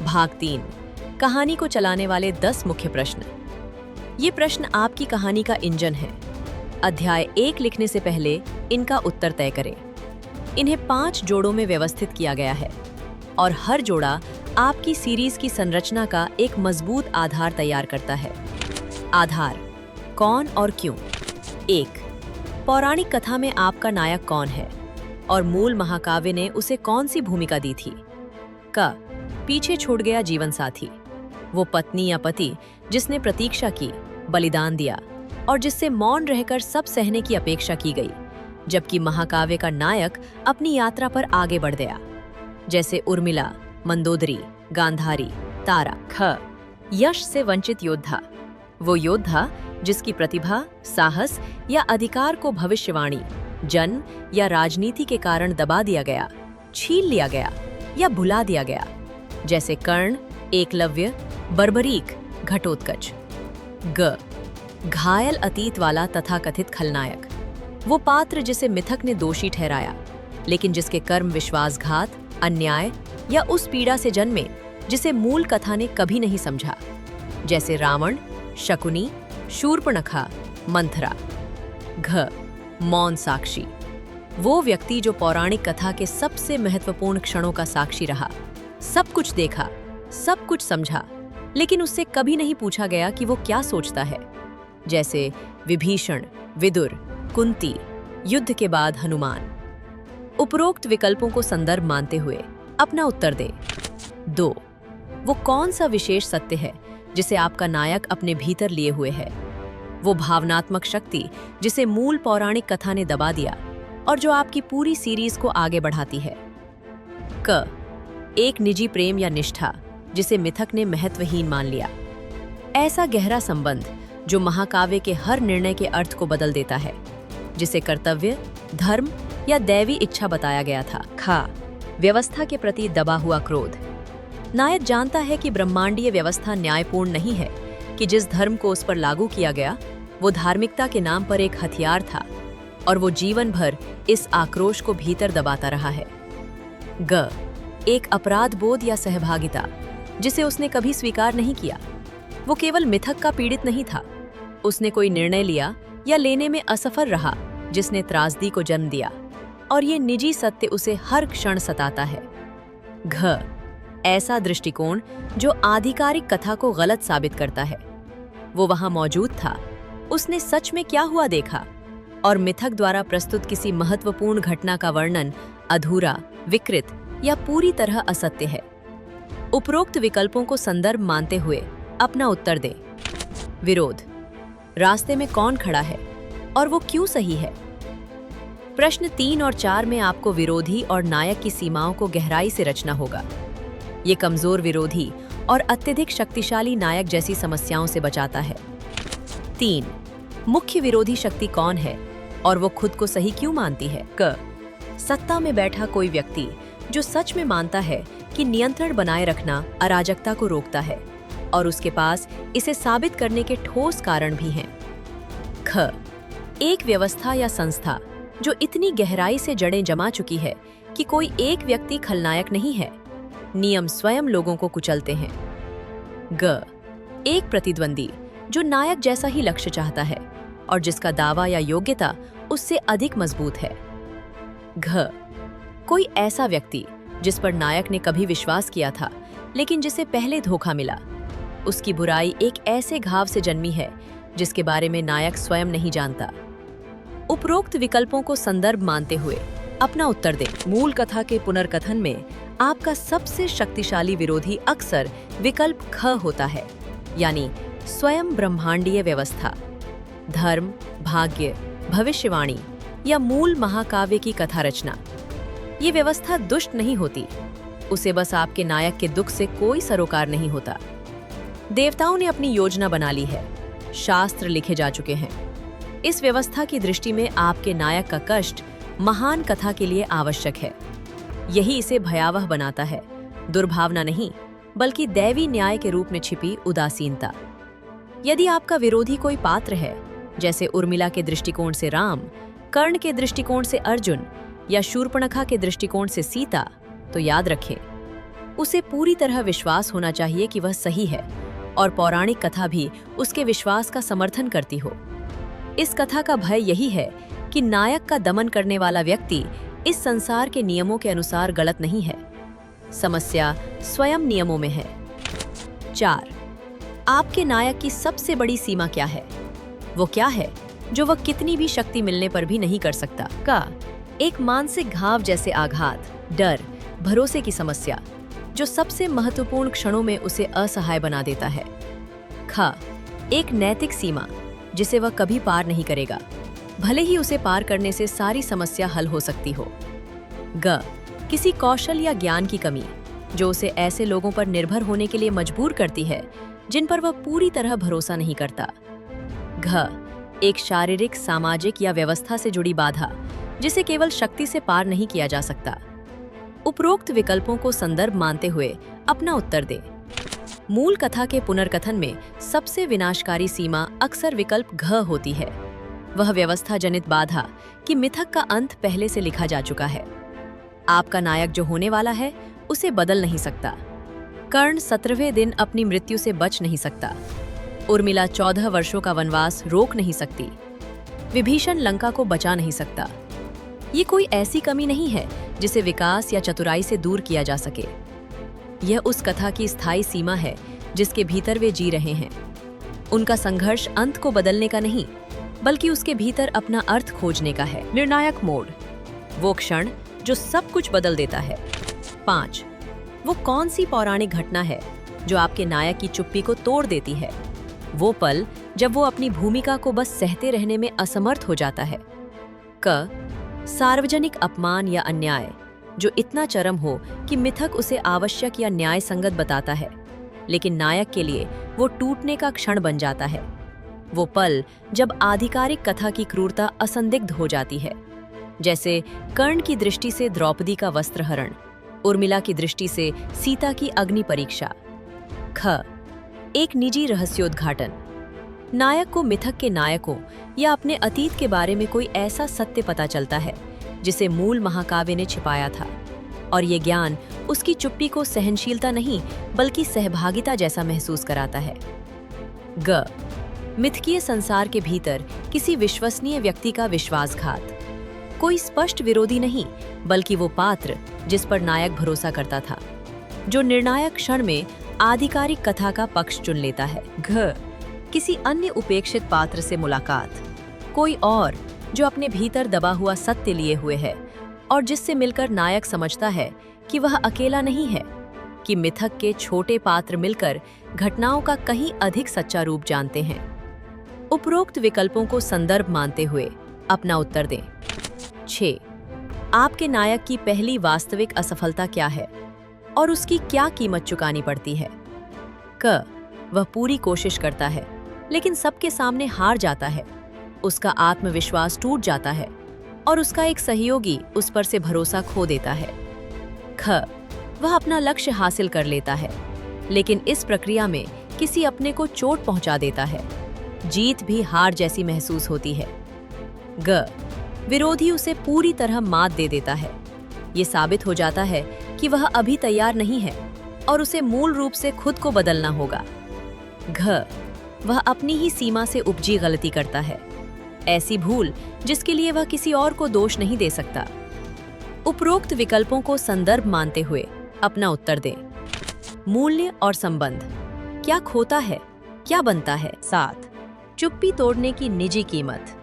भाग 3। कहानी को चलाने वाले 10 मुख्य प्रश्न। ये प्रश्न आपकी कहानी का इंजन है। अध्याय 1 लिखने से पहले इनका उत्तर तय करें। इन्हें 5 जोड़ों में व्यवस्थित किया गया है और हर जोड़ा आपकी सीरीज की संरचना का एक मजबूत आधार तैयार करता है। आधार: कौन और क्यों। 1. पौराणिक कथा में आपका नायक कौन है और मूल महाकाव्य ने उसे कौन सी भूमिका दी थी। क. पीछे छूट गया जीवन साथी, वो पत्नी या पति जिसने प्रतीक्षा की, बलिदान दिया और जिससे मौन रहकर सब सहने की अपेक्षा की गई, जबकि महाकाव्य का नायक अपनी यात्रा पर आगे बढ़ गया, जैसे उर्मिला, मंदोदरी, गांधारी, तारा। ख. यश से वंचित योद्धा, वो योद्धा जिसकी प्रतिभा, साहस या अधिकार को भविष्यवाणी, जन्म या राजनीति के कारण दबा दिया गया, छीन लिया गया या भुला दिया गया, जैसे कर्ण, एकलव्य, बर्बरीक, घटोत्कच। ग. घायल अतीत वाला तथाकथित खलनायक, वो पात्र जिसे मिथक ने दोषी ठहराया, लेकिन जिसके कर्म विश्वासघात, अन्याय या उस पीड़ा से जन्मे जिसे मूल कथा ने कभी नहीं समझा, जैसे रावण, शकुनी, शूर्पणखा, मंथरा। घ. मौन साक्षी, वो व्यक्ति जो पौराणिक कथा के सबसे महत्वपूर्ण क्षणों का साक्षी रहा, सब कुछ देखा, सब कुछ समझा, लेकिन उससे कभी नहीं पूछा गया कि वो क्या सोचता है, जैसे विभीषण, विदुर, कुंती, युद्ध के बाद हनुमान। उपरोक्त विकल्पों को संदर्भ मानते हुए अपना उत्तर दे। 2. वो कौन सा विशेष सत्य है जिसे आपका नायक अपने भीतर लिए हुए है, वो भावनात्मक शक्ति जिसे मूल पौराणिक कथा ने दबा दिया और जो आपकी पूरी सीरीज को आगे बढ़ाती है। क. एक निजी प्रेम या निष्ठा जिसे मिथक ने महत्वहीन मान लिया, ऐसा गहरा संबंध जो महाकाव्य के हर निर्णय के अर्थ को बदल देता है, जिसे कर्तव्य, धर्म या दैवी इच्छा बताया गया था। खा. व्यवस्था के प्रति दबा हुआ क्रोध, नायक जानता है कि ब्रह्मांडीय व्यवस्था न्यायपूर्ण नहीं है, कि जिस धर्म को उस पर लागू किया गया वो धार्मिकता के नाम पर एक हथियार था और वो जीवन भर इस आक्रोश को भीतर दबाता रहा है। ग. एक अपराध बोध या सहभागिता जिसे उसने कभी स्वीकार नहीं किया, वो केवल मिथक का पीड़ित नहीं था, उसने कोई निर्णय लिया या लेने में असफल रहा जिसने त्रासदी को जन्म दिया, और ये निजी सत्य उसे हर क्षण सताता है। घ. ऐसा दृष्टिकोण जो आधिकारिक कथा को गलत साबित करता है, वो वहां मौजूद था, उसने सच में क्या हुआ देखा, और मिथक द्वारा प्रस्तुत किसी महत्वपूर्ण घटना का वर्णन अधूरा, विकृत या पूरी तरह असत्य है। उपरोक्त विकल्पों को संदर्भ मानते हुए अपना उत्तर दें। विरोध: रास्ते में कौन खड़ा है और वो क्यों सही है। प्रश्न 3 और 4 में आपको विरोधी और नायक की सीमाओं को गहराई से रचना होगा। ये कमजोर विरोधी और अत्यधिक शक्तिशाली नायक जैसी समस्याओं से बचाता है। 3. मुख्य विरोधी शक्ति कौन है और वो खुद को सही क्यों मानती है। क. सत्ता में बैठा कोई व्यक्ति जो सच में मानता है कि नियंत्रण बनाए रखना अराजकता को रोकता है और उसके पास इसे साबित करने के ठोस कारण भी हैं। ख. एक व्यवस्था या संस्था जो इतनी गहराई से जड़ें जमा चुकी है कि कोई एक व्यक्ति खलनायक नहीं है, नियम स्वयं लोगों को कुचलते हैं। ग. एक प्रतिद्वंदी जो नायक जैसा ही लक्ष्य चाहता है और जिसका दावा या योग्यता उससे अधिक मजबूत है। घ. कोई ऐसा व्यक्ति जिस पर नायक ने कभी विश्वास किया था लेकिन जिसे पहले धोखा मिला, उसकी बुराई एक ऐसे घाव से जन्मी है जिसके बारे में नायक स्वयं नहीं जानता। उपरोक्त विकल्पों को संदर्भ मानते हुए अपना उत्तर दें। मूल कथा के पुनर्कथन में आपका सबसे शक्तिशाली विरोधी अक्सर विकल्प ख होता है, यानी स्वयं ब्रह्मांडीय व्यवस्था, धर्म, भाग्य, भविष्यवाणी या मूल महाकाव्य की कथा रचना। ये व्यवस्था दुष्ट नहीं होती, उसे बस आपके नायक के दुख से कोई सरोकार नहीं होता। देवताओं ने अपनी योजना बना ली है, शास्त्र लिखे जा चुके हैं। इस व्यवस्था की दृष्टि में आपके नायक का कष्ट महान कथा के लिए आवश्यक है। यही इसे भयावह बनाता है, दुर्भावना नहीं बल्कि दैवी न्याय के रूप में छिपी उदासीनता। यदि आपका विरोधी कोई पात्र है, जैसे उर्मिला के दृष्टिकोण से राम, कर्ण के दृष्टिकोण से अर्जुन या शूर्पणखा के दृष्टिकोण से सीता, तो याद रखें उसे पूरी तरह विश्वास होना चाहिए कि वह सही है और पौराणिक कथा भी उसके विश्वास का समर्थन करती हो। इस कथा का भय यही है कि नायक का दमन करने वाला व्यक्ति इस संसार के नियमों के अनुसार गलत नहीं है। समस्या स्वयं नियमों में है। 4. आपके नायक की सबसे बड़ी सीमा क्या है? वो क्या है जो वह कितनी भी शक्ति मिलने पर भी नहीं कर सकता? का एक मानसिक घाव जैसे आघात, डर, भरोसे की समस्या जो सबसे महत्वपूर्ण क्षणों में उसे असहाय बना देता है। ख एक नैतिक सीमा जिसे वह कभी पार नहीं करेगा, भले ही उसे पार करने से सारी समस्या हल हो सकती हो। ग किसी कौशल या ज्ञान की कमी जो उसे ऐसे लोगों पर निर्भर होने के लिए मजबूर करती है जिन पर वह पूरी तरह भरोसा नहीं करता। घ एक शारीरिक, सामाजिक या व्यवस्था से जुड़ी बाधा जिसे केवल शक्ति से पार नहीं किया जा सकता। उपरोक्त विकल्पों को संदर्भ मानते हुए अपना उत्तर दें। मूल कथा के पुनर्कथन में सबसे विनाशकारी सीमा अक्सर विकल्प घ होती है। वह व्यवस्था जनित बाधा कि मिथक का अंत पहले से लिखा जा चुका है। आपका नायक जो होने वाला है उसे बदल नहीं सकता। कर्ण 17वें दिन अपनी मृत्यु से बच नहीं सकता। उर्मिला 14 वर्षों का वनवास रोक नहीं सकती। विभीषण लंका को बचा नहीं सकता। ये कोई ऐसी कमी नहीं है जिसे विकास या चतुराई से दूर किया जा सके। यह उस कथा की स्थायी सीमा है जिसके भीतर वे जी रहे हैं। उनका संघर्ष अंत को बदलने का नहीं, बल्कि उसके भीतर अपना अर्थ खोजने का है। निर्णायक मोड़, वो क्षण जो सब कुछ बदल देता है। 5. वो कौन सी पौराणिक घटना है जो आपके नायक की चुप्पी को तोड़ देती है? वो पल जब वो अपनी भूमिका को बस सहते रहने में असमर्थ हो जाता है। क सार्वजनिक अपमान या अन्याय जो इतना चरम हो कि मिथक उसे आवश्यक या न्याय संगत बताता है, लेकिन नायक के लिए वो टूटने का क्षण बन जाता है। वो पल जब आधिकारिक कथा की क्रूरता असंदिग्ध हो जाती है, जैसे कर्ण की दृष्टि से द्रौपदी का वस्त्रहरण, उर्मिला की दृष्टि से सीता की अग्नि परीक्षा। ख एक निजी रहस्योद्घाटन, नायक को मिथक के नायकों या अपने अतीत के बारे में कोई ऐसा सत्य पता चलता है जिसे मूल महाकाव्य ने छिपाया था, और ये ज्ञान उसकी चुप्पी को सहनशीलता नहीं बल्कि सहभागिता जैसा महसूस कराता है। ग मिथकीय संसार के भीतर किसी विश्वसनीय व्यक्ति का विश्वासघात, कोई स्पष्ट विरोधी नहीं बल्कि वो पात्र जिस पर नायक भरोसा करता था, जो निर्णायक क्षण में आधिकारिक कथा का पक्ष चुन लेता है। घ किसी अन्य उपेक्षित पात्र से मुलाकात, कोई और जो अपने भीतर दबा हुआ सत्य लिए हुए है और जिससे मिलकर नायक समझता है कि वह अकेला नहीं है, कि मिथक के छोटे पात्र मिलकर घटनाओं का कहीं अधिक सच्चा रूप जानते हैं। उपरोक्त विकल्पों को संदर्भ मानते हुए अपना उत्तर दें। 6. आपके नायक की पहली वास्तविक असफलता क्या है और उसकी क्या कीमत चुकानी पड़ती है? क वह पूरी कोशिश करता है लेकिन सबके सामने हार जाता है। उसका आत्मविश्वास टूट जाता है और उसका एक सहयोगी उस पर से भरोसा खो देता है। ख वह अपना लक्ष्य हासिल कर लेता है लेकिन इस प्रक्रिया में किसी अपने को चोट पहुंचा देता है। जीत भी हार जैसी महसूस होती है। ग विरोधी उसे पूरी तरह मात दे देता है। ये साबित हो जाता है कि वह अभी तैयार नहीं है और उसे मूल रूप से खुद को बदलना होगा। घ वह अपनी ही सीमा से उपजी गलती करता है, ऐसी भूल जिसके लिए वह किसी और को दोष नहीं दे सकता। उपरोक्त विकल्पों को संदर्भ मानते हुए अपना उत्तर दें। मूल्य और संबंध, क्या खोता है, क्या बनता है? 7. चुप्पी तोड़ने की निजी कीमत,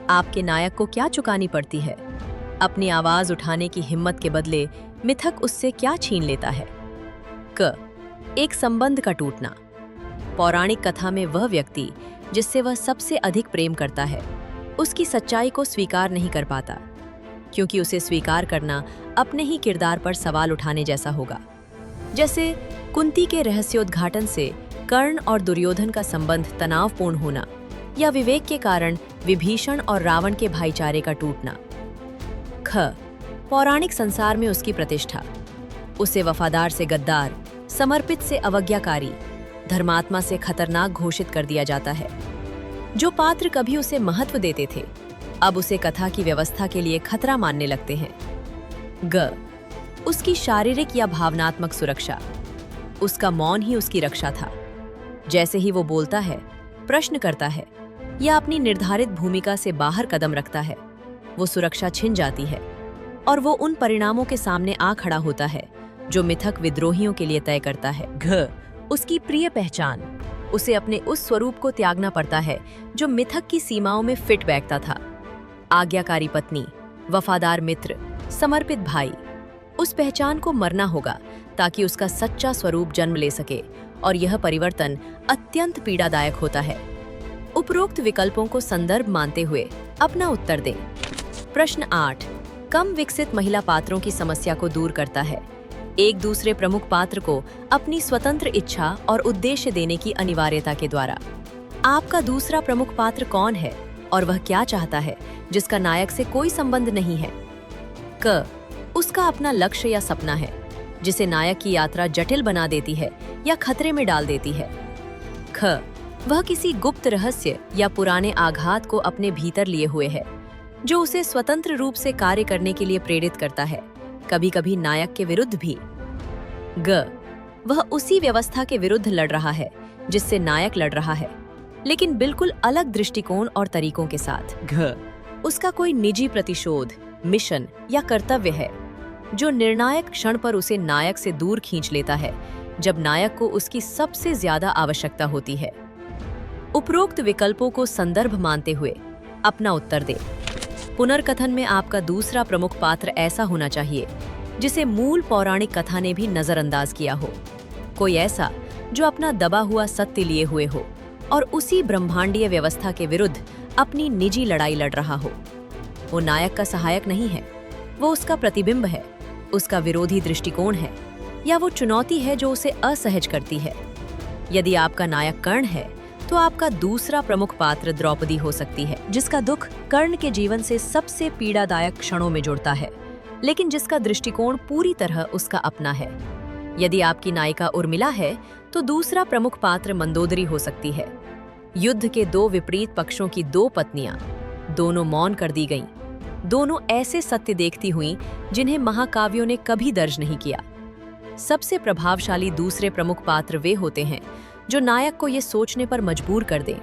आपके नायक को क्या चुकानी पड़ती है? अपनी आवाज उठाने की हिम्मत के बदले मिथक उससे क्या छीन लेता है? क एक संबंध का टूटना, पौराणिक कथा में वह व्यक्ति जिससे वह सबसे अधिक प्रेम करता है उसकी सच्चाई को स्वीकार नहीं कर पाता, क्योंकि उसे स्वीकार करना अपने ही किरदार पर सवाल उठाने जैसा होगा। जैसे कुंती के रहस्योद्घाटन से कर्ण और दुर्योधन का संबंध तनावपूर्ण होना, या विवेक के कारण विभीषण और रावण के भाईचारे का टूटना। ख पौराणिक संसार में उसकी प्रतिष्ठा, उसे वफादार से गद्दार, समर्पित से अवज्ञाकारी, धर्मात्मा से खतरनाक घोषित कर दिया जाता है। जो पात्र कभी उसे महत्व देते थे अब उसे कथा की व्यवस्था के लिए खतरा मानने लगते हैं। ग उसकी शारीरिक या भावनात्मक सुरक्षा। उसका मौन ही उसकी रक्षा था। जैसे ही वो बोलता है, प्रश्न करता है या अपनी निर्धारित भूमिका से बाहर कदम रखता है, वो सुरक्षा छिन जाती है और वो उन परिणामों के सामने आ खड़ा होता है जो मिथक विद्रोहियों के लिए तय करता है। घ उसकी प्रिय पहचान। उसे अपने उस स्वरूप को त्यागना पड़ता है जो मिथक की सीमाओं में फिट बैठता था। आज्ञाकारी पत्नी, वफादार मित्र, समर्पित भाई। उस पहचान को मरना होगा ताकि उसका सच्चा स्वरूप जन्म ले सके, और यह परिवर्तन अत्यंत पीड़ादायक होता है। उपरोक्त विकल्पों को संदर्भ मानते हुए अपना उत्तर दें। प्रश्न 8 कम विकसित महिला पात्रों की समस्या को दूर करता है। एक दूसरे प्रमुख पात्र को अपनी स्वतंत्र इच्छा और उद्देश्य देने की अनिवार्यता के द्वारा। आपका दूसरा प्रमुख पात्र कौन है और वह क्या चाहता है जिसका नायक से कोई संबंध नहीं है? क उसका अपना लक्ष्य या सपना है जिसे नायक की यात्रा जटिल बना देती है या खतरे में डाल देती है। ख वह किसी गुप्त रहस्य या पुराने आघात को अपने भीतर लिए हुए है जो उसे स्वतंत्र रूप से कार्य करने के लिए प्रेरित करता है, कभी-कभी नायक के विरुद्ध भी। ग वह उसी व्यवस्था के विरुद्ध लड़ रहा है जिससे नायक लड़ रहा है, लेकिन बिल्कुल अलग दृष्टिकोण और तरीकों के साथ। घ उसका कोई निजी प्रतिशोध, मिशन या कर्तव्य है जो निर्णायक क्षण पर उसे नायक से दूर खींच लेता है, जब नायक को उसकी सबसे ज्यादा आवश्यकता होती है। उपरोक्त विकल्पों को संदर्भ मानते हुए अपना उत्तर दें। पुनर्कथन में आपका दूसरा प्रमुख पात्र ऐसा होना चाहिए जिसे मूल पौराणिक कथा ने भी नजरअंदाज किया हो। कोई ऐसा जो अपना दबा हुआ सत्य लिए हुए हो और उसी ब्रह्मांडीय व्यवस्था के विरुद्ध अपनी निजी लड़ाई लड़ रहा हो। वो नायक का सहायक नहीं है, वो उसका प्रतिबिंब है, उसका विरोधी दृष्टिकोण है, या वो चुनौती है जो उसे असहज करती है। यदि आपका नायक कर्ण है तो आपका दूसरा प्रमुख पात्र द्रौपदी हो सकती है, जिसका दुख कर्ण के जीवन से सबसे पीड़ादायक क्षणों में जुड़ता है, लेकिन जिसका दृष्टिकोण पूरी तरह उसका अपना है। यदि आपकी नायिका उर्मिला है तो दूसरा प्रमुख पात्र मंदोदरी हो सकती है। युद्ध के दो विपरीत पक्षों की दो पत्नियां, दोनों मौन कर दी गईं, दोनों ऐसे सत्य देखती हुईं जिन्हें महाकाव्यों ने कभी दर्ज नहीं किया। सबसे प्रभावशाली दूसरे प्रमुख पात्र वे होते हैं जो नायक को ये सोचने पर मजबूर कर दें,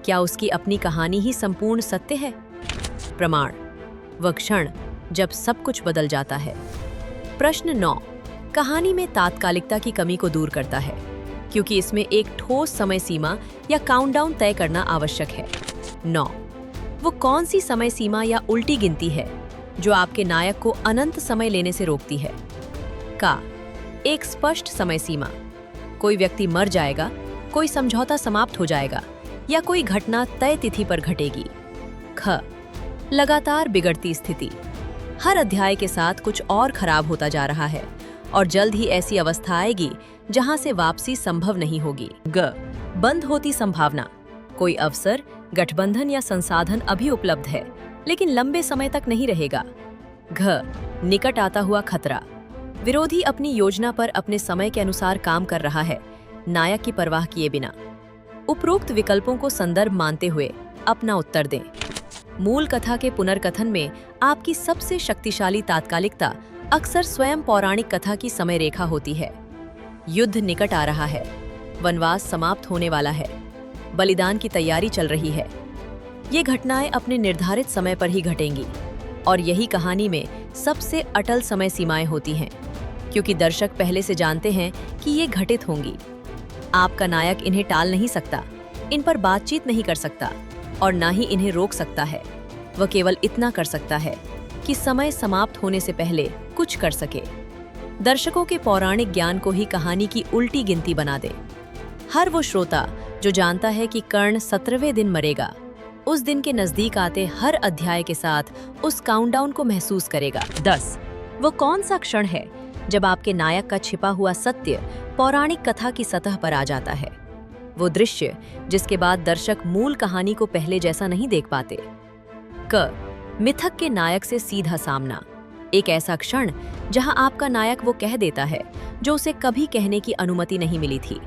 क्या उसकी अपनी कहानी ही संपूर्ण सत्य है? प्रमाण वह क्षण जब सब कुछ बदल जाता है। प्रश्न 9 कहानी में तात्कालिकता की कमी को दूर करता है, क्योंकि इसमें एक ठोस समय सीमा या काउंटडाउन तय करना आवश्यक है। 9 वो कौन सी समय सीमा या उल्टी गिनती है जो आपके नायक को अनंत समय लेने से रोकती है? का एक स्पष्ट समय सीमा, कोई व्यक्ति मर जाएगा, कोई समझौता समाप्त हो जाएगा, या कोई घटना तय तिथि पर घटेगी। ख लगातार बिगड़ती स्थिति, हर अध्याय के साथ कुछ और खराब होता जा रहा है और जल्द ही ऐसी अवस्था आएगी जहां से वापसी संभव नहीं होगी। ग बंद होती संभावना, कोई अवसर, गठबंधन या संसाधन अभी उपलब्ध है लेकिन लंबे समय तक नहीं रहेगा। घ निकट आता हुआ खतरा, विरोधी अपनी योजना पर अपने समय के अनुसार काम कर रहा है, नायक की परवाह किए बिना। उपरोक्त विकल्पों को संदर्भ मानते हुए अपना उत्तर दें। मूल कथा के पुनर्कथन में आपकी सबसे शक्तिशाली तात्कालिकता अक्सर स्वयं पौराणिक कथा की समय रेखा होती है। युद्ध निकट आ रहा है, वनवास समाप्त होने वाला है, बलिदान की तैयारी चल रही है। ये घटनाएं अपने निर्धारित समय पर ही घटेंगी और यही कहानी में सबसे अटल समय सीमाएं होती हैं, क्योंकि दर्शक पहले से जानते हैं कि ये घटित होंगी। आपका नायक इन्हें टाल नहीं सकता, इन पर बातचीत नहीं कर सकता और ना ही इन्हें रोक सकता है। वह केवल इतना कर सकता है कि समय समाप्त होने से पहले कुछ कर सके। दर्शकों के पौराणिक ज्ञान को ही कहानी की उल्टी गिनती बना दे। हर वो श्रोता जो जानता है कि कर्ण 17वें दिन मरेगा, उस दिन के नजदीक आते हर अध्याय के साथ उस काउंटडाउन को महसूस करेगा। 10 वो कौन सा क्षण है जब आपके नायक का छिपा हुआ सत्य पौराणिक कथा की सतह पर आ जाता है? वो दृश्य जिसके बाद दर्शक मूल कहानी को पहले जैसा नहीं देख पाते। क मिथक के नायक से सीधा सामना, एक ऐसा क्षण जहां आपका नायक वो कह देता है जो उसे कभी कहने की अनुमति नहीं मिली थी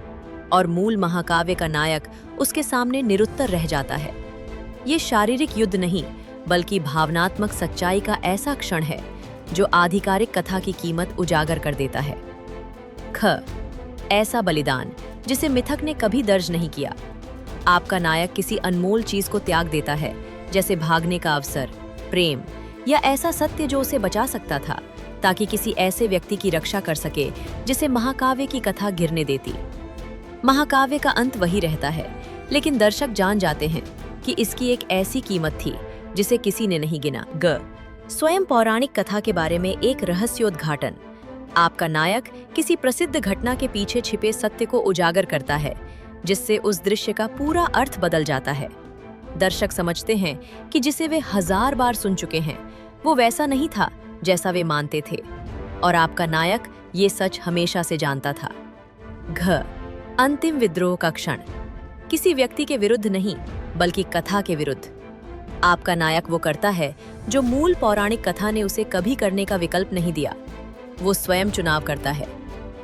और मूल महाकाव्य का नायक उसके सामने निरुत्तर रह जाता है। ये शारीरिक युद्ध नहीं, बल्कि भावनात्मक सच्चाई का ऐसा क्षण है जो आधिकारिक कथा की कीमत उजागर कर देता है। ख, ऐसा बलिदान जिसे मिथक ने कभी दर्ज नहीं किया। आपका नायक किसी अनमोल चीज को त्याग देता है, जैसे भागने का अवसर, प्रेम या ऐसा सत्य जो उसे बचा सकता था, ताकि किसी ऐसे व्यक्ति की रक्षा कर सके जिसे महाकाव्य की कथा गिरने देती। महाकाव्य का अंत वही रहता है, लेकिन दर्शक जान जाते हैं कि इसकी एक ऐसी कीमत थी जिसे किसी ने नहीं गिना। ग, स्वयं पौराणिक कथा के बारे में एक रहस्योद्घाटन। आपका नायक किसी प्रसिद्ध घटना के पीछे छिपे सत्य को उजागर करता है, जिससे उस दृश्य का पूरा अर्थ बदल जाता है। दर्शक समझते हैं कि जिसे वे 1000 बार सुन चुके हैं, वो वैसा नहीं था जैसा वे मानते थे, और आपका नायक ये सच हमेशा से जानता था। घ, अंतिम विद्रोह का क्षण। किसी व्यक्ति के विरुद्ध नहीं, बल्कि कथा के विरुद्ध। आपका नायक वो करता है जो मूल पौराणिक कथा ने उसे कभी करने का विकल्प नहीं दिया। वो स्वयं चुनाव करता है।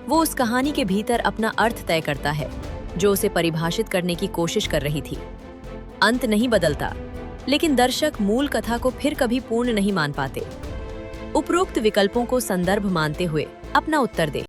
वो उस कहानी के भीतर अपना अर्थ तय करता है, जो उसे परिभाषित करने की कोशिश कर रही थी। अंत नहीं बदलता, लेकिन दर्शक मूल कथा को फिर कभी पूर्ण नहीं मान पाते। उपरोक्त विकल्पों को संदर्भ मानते हुए अपना उत्तर दें।